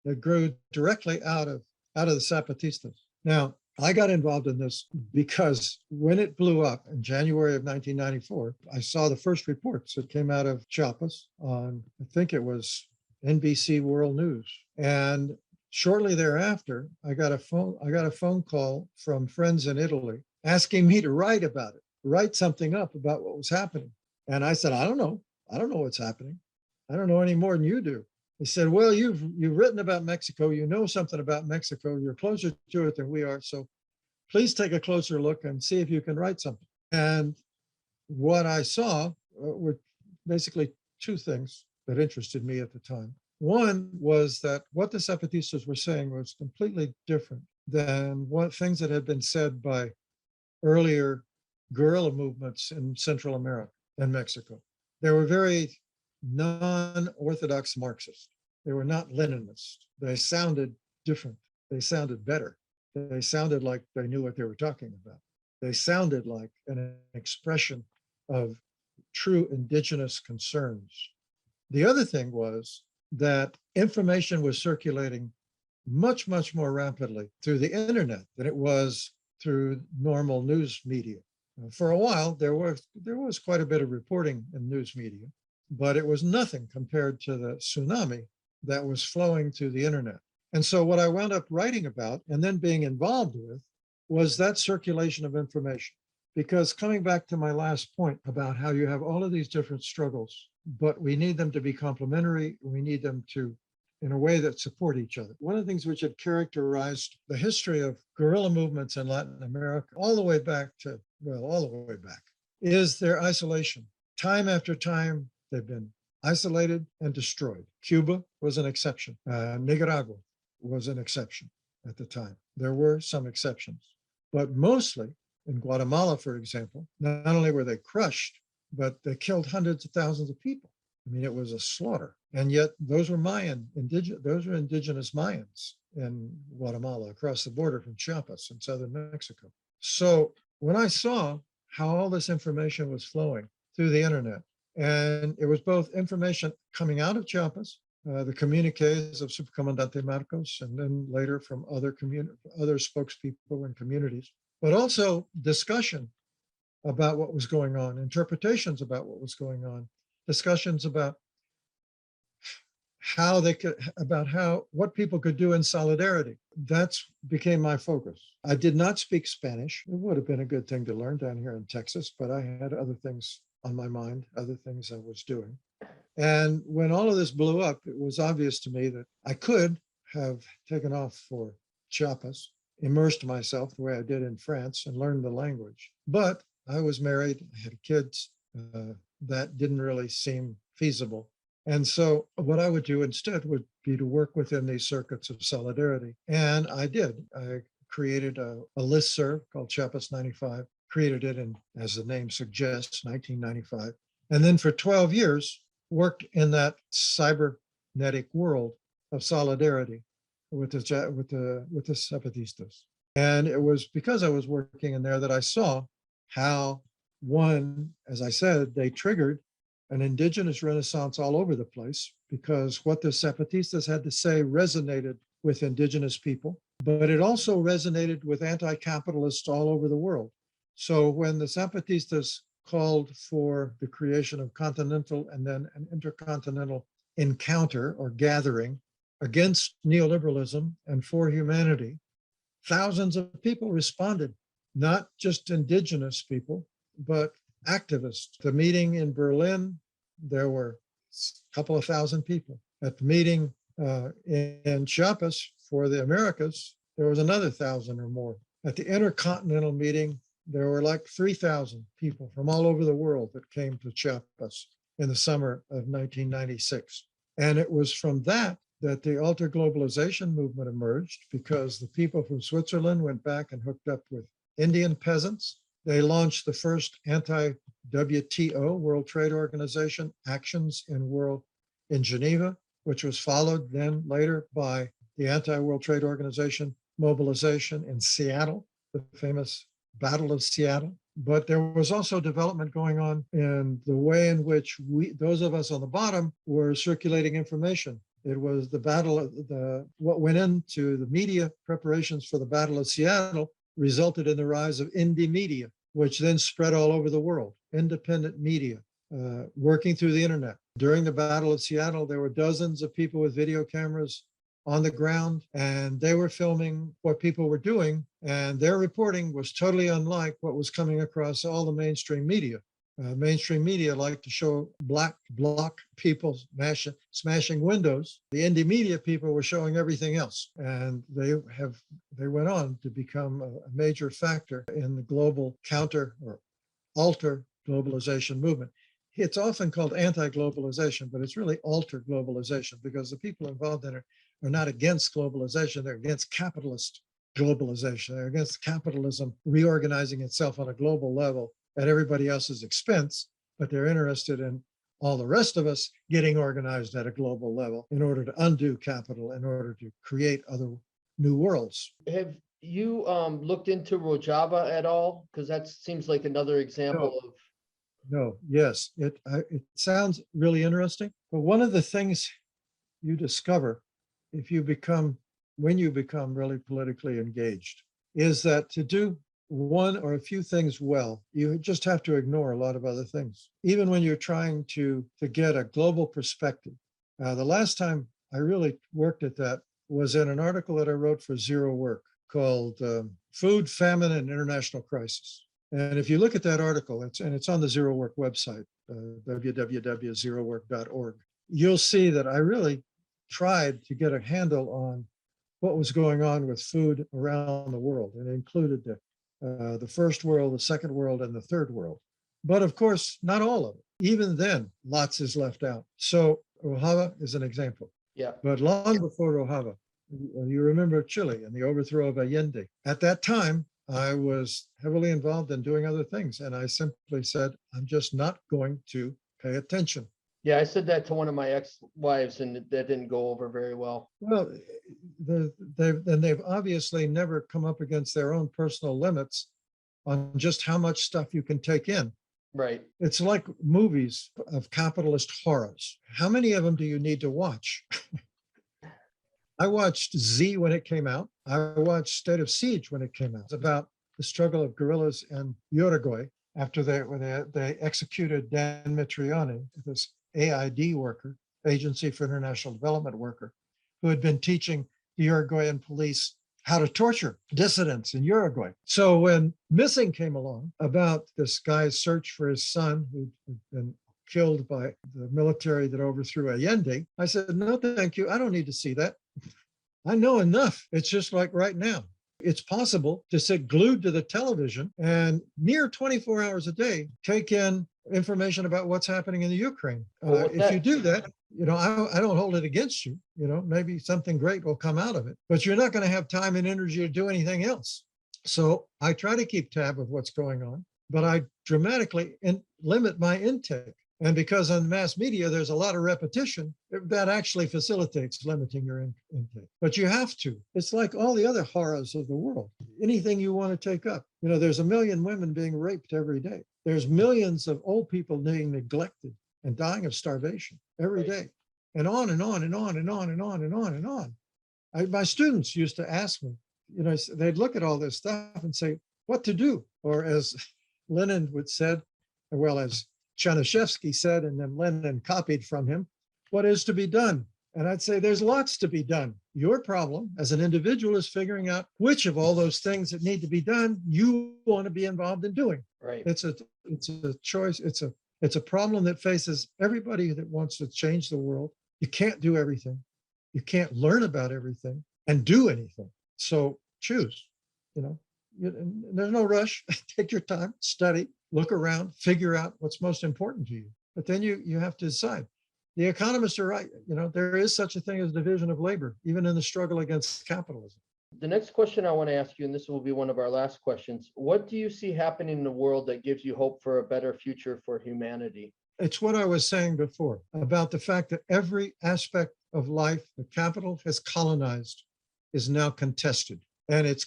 that grew directly out of the Zapatistas. Now, I got involved in this because when it blew up in January of 1994, I saw the first reports that came out of Chiapas on, I think it was NBC World News. And shortly thereafter, I got a phone call from friends in Italy asking me to write something up about what was happening. And I said, I don't know what's happening. I don't know any more than you do. He said, well, you've written about Mexico. You know something about Mexico. You're closer to it than we are. So please take a closer look and see if you can write something. And what I saw were basically two things that interested me at the time. One was that what the Zapatistas were saying was completely different than what things that had been said by earlier guerrilla movements in Central America and Mexico. They were very non-orthodox Marxists. They were not Leninist. They sounded different. They sounded better. They sounded like they knew what they were talking about. They sounded like an expression of true indigenous concerns. The other thing was that information was circulating much, much more rapidly through the internet than it was through normal news media. For a while, there was quite a bit of reporting in news media, but it was nothing compared to the tsunami that was flowing through the internet. And so what I wound up writing about and then being involved with was that circulation of information. Because coming back to my last point about how you have all of these different struggles, but we need them to be complementary, we need them to in a way that support each other. One of the things which had characterized the history of guerrilla movements in Latin America all the way back, is their isolation. Time after time, they've been isolated and destroyed. Cuba was an exception. Nicaragua was an exception at the time. There were some exceptions, but mostly in Guatemala, for example, not only were they crushed, but they killed hundreds of thousands of people. I mean, it was a slaughter. And yet those were indigenous Mayans in Guatemala across the border from Chiapas in southern Mexico. So when I saw how all this information was flowing through the internet, and it was both information coming out of Chiapas, the communiques of Supercomandante Marcos, and then later from other spokespeople and communities, but also discussion about what was going on, interpretations about what was going on, discussions about how they could, about how, what people could do in solidarity. That's became my focus. I did not speak Spanish. It would have been a good thing to learn down here in Texas, but I had other things on my mind, other things I was doing. And when all of this blew up, it was obvious to me that I could have taken off for Chiapas, immersed myself the way I did in France and learned the language. But I was married, I had kids. That didn't really seem feasible. And so what I would do instead would be to work within these circuits of solidarity. And I did. I created a listserv called Chiapas 95, created it in, as the name suggests, 1995. And then for 12 years, worked in that cybernetic world of solidarity with the Zapatistas. And it was because I was working in there that I saw how, one, as I said, they triggered an indigenous renaissance all over the place, because what the Zapatistas had to say resonated with indigenous people, but it also resonated with anti-capitalists all over the world. So when the Zapatistas called for the creation of continental and then an intercontinental encounter or gathering against neoliberalism and for humanity, thousands of people responded, not just indigenous people, but activists. The meeting in Berlin, there were a couple of thousand people. At the meeting in Chiapas for the Americas, there was another 1,000 or more. At the Intercontinental meeting, there were like 3,000 people from all over the world that came to Chiapas in the summer of 1996. And it was from that the alter globalization movement emerged, because the people from Switzerland went back and hooked up with Indian peasants. They launched the first anti-WTO, World Trade Organization, actions in Geneva, which was followed then later by the anti-World Trade Organization mobilization in Seattle, the famous Battle of Seattle. But there was also development going on in the way in which those of us on the bottom, were circulating information. It was the battle of what went into the media preparations for the Battle of Seattle resulted in the rise of indie media, which then spread all over the world. Independent media, working through the internet. During the Battle of Seattle, there were dozens of people with video cameras on the ground, and they were filming what people were doing, and their reporting was totally unlike what was coming across all the mainstream media. Mainstream media liked to show block people smashing windows. The indie media people were showing everything else, and they went on to become a major factor in the global counter or alter globalization movement. It's often called anti-globalization, but it's really alter globalization, because the people involved in it are not against globalization, they're against capitalist globalization. They're against capitalism reorganizing itself on a global level at everybody else's expense, but they're interested in all the rest of us getting organized at a global level in order to undo capital, in order to create other new worlds. Have you looked into Rojava at all? Because that seems like another example of. No, yes, it sounds really interesting. But one of the things you discover when you become really politically engaged is that to do one or a few things well, you just have to ignore a lot of other things. Even when you're trying to get a global perspective. The last time I really worked at that was in an article that I wrote for Zero Work called Food, Famine, and International Crisis. And if you look at that article, it's on the Zero Work website, www.zerowork.org, you'll see that I really tried to get a handle on what was going on with food around the world. And it included the first world, the second world, and the third world. But of course, not all of it. Even then, lots is left out. So Rojava is an example. Yeah. But long before Rojava, you remember Chile and the overthrow of Allende. At that time, I was heavily involved in doing other things. And I simply said, I'm just not going to pay attention. Yeah, I said that to one of my ex-wives, and that didn't go over very well. Well, they've obviously never come up against their own personal limits on just how much stuff you can take in. Right. It's like movies of capitalist horrors. How many of them do you need to watch? I watched Z when it came out. I watched State of Siege when it came out. It's about the struggle of guerrillas in Uruguay after they executed Dan Mitrione, this AID worker, Agency for International Development worker, who had been teaching the Uruguayan police how to torture dissidents in Uruguay. So when Missing came along about this guy's search for his son who'd been killed by the military that overthrew Allende, I said, no, thank you. I don't need to see that. I know enough. It's just like right now. It's possible to sit glued to the television and near 24 hours a day, take in information about what's happening in the Ukraine. If you do that, I don't hold it against you. Maybe something great will come out of it, but you're not going to have time and energy to do anything else. So I try to keep tab of what's going on, but I dramatically limit my intake. And because on mass media, there's a lot of repetition, that actually facilitates limiting your intake. But you have to. It's like all the other horrors of the world. Anything you want to take up. There's 1 million women being raped every day. There's millions of old people being neglected and dying of starvation every day. And on and on and on and on and on and on and on. My students used to ask me, they'd look at all this stuff and say, what to do? Or as Lenin would said, well, as Chernyshevsky said, and then Lenin copied from him, what is to be done? And I'd say there's lots to be done. Your problem as an individual is figuring out which of all those things that need to be done you want to be involved in doing. Right. It's a choice. It's a problem that faces everybody that wants to change the world. You can't do everything. You can't learn about everything and do anything. So choose. There's no rush. Take your time, study, look around, figure out what's most important to you. But then you have to decide. The economists are right. There is such a thing as division of labor, even in the struggle against capitalism. The next question I want to ask you, and this will be one of our last questions, what do you see happening in the world that gives you hope for a better future for humanity? It's what I was saying before about the fact that every aspect of life that capital has colonized is now contested. And it's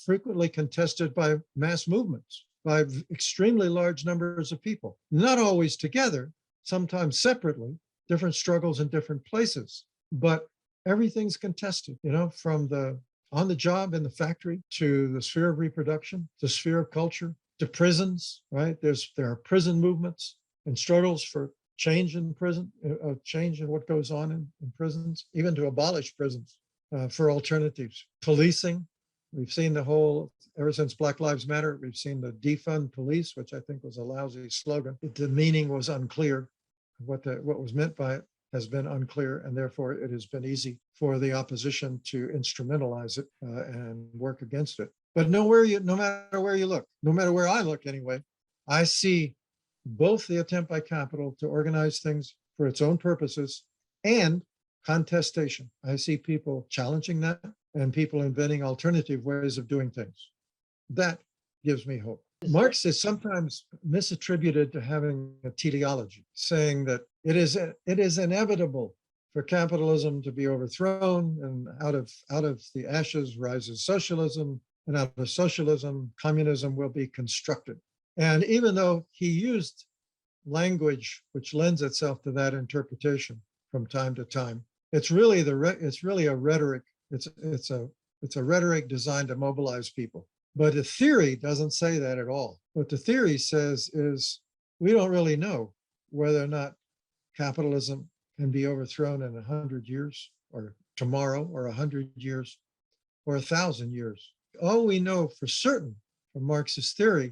frequently contested by mass movements, by extremely large numbers of people, not always together, sometimes separately, different struggles in different places, but everything's contested, from the on the job in the factory to the sphere of reproduction, the sphere of culture, to prisons, right? There are prison movements and struggles for change in prison, change in what goes on in prisons, even to abolish prisons. For alternatives. Policing, we've seen ever since Black Lives Matter, we've seen the defund police, which I think was a lousy slogan. The meaning was unclear. What was meant by it has been unclear, and therefore it has been easy for the opposition to instrumentalize it and work against it. But no matter where you look, no matter where I look anyway, I see both the attempt by capital to organize things for its own purposes and contestation. I see people challenging that and people inventing alternative ways of doing things. That gives me hope. Marx is sometimes misattributed to having a teleology, saying that it is inevitable for capitalism to be overthrown, and out of the ashes rises socialism, and out of socialism, communism will be constructed. And even though he used language which lends itself to that interpretation from time to time, it's really a rhetoric. It's a rhetoric designed to mobilize people. But the theory doesn't say that at all. What the theory says is we don't really know whether or not capitalism can be overthrown in 100 years, or tomorrow, or 100 years, or 1,000 years. All we know for certain from Marxist theory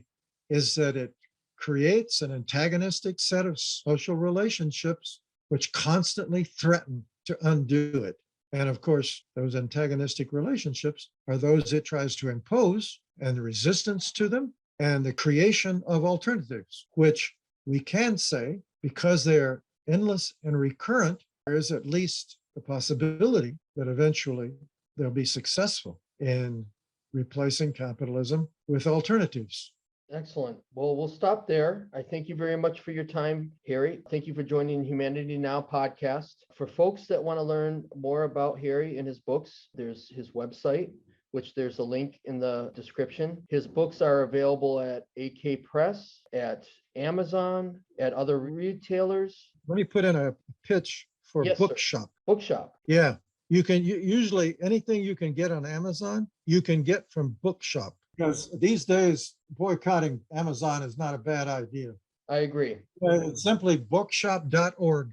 is that it creates an antagonistic set of social relationships which constantly threaten to undo it. And of course, those antagonistic relationships are those it tries to impose, and the resistance to them, and the creation of alternatives, which we can say, because they're endless and recurrent, there is at least the possibility that eventually they'll be successful in replacing capitalism with alternatives. Excellent. Well, we'll stop there. I thank you very much for your time, Harry. Thank you for joining Humanity Now podcast. For folks that want to learn more about Harry and his books, there's his website, which there's a link in the description. His books are available at AK Press, at Amazon, at other retailers. Let me put in a pitch for Yes, Bookshop. sir. Bookshop. Yeah, you can usually anything you can get on Amazon, you can get from Bookshop. Because these days, boycotting Amazon is not a bad idea. I agree. It's simply bookshop.org.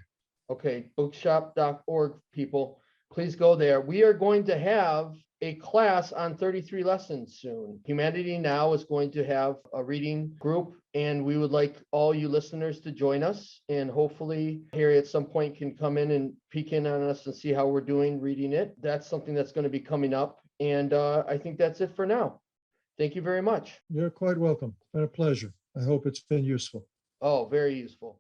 Okay, bookshop.org, people, please go there. We are going to have a class on 33 lessons soon. Humanity Now is going to have a reading group, and we would like all you listeners to join us. And hopefully Harry at some point can come in and peek in on us and see how we're doing reading it. That's something that's going to be coming up. And I think that's it for now. Thank you very much. You're quite welcome. It's been a pleasure. I hope it's been useful. Oh, very useful.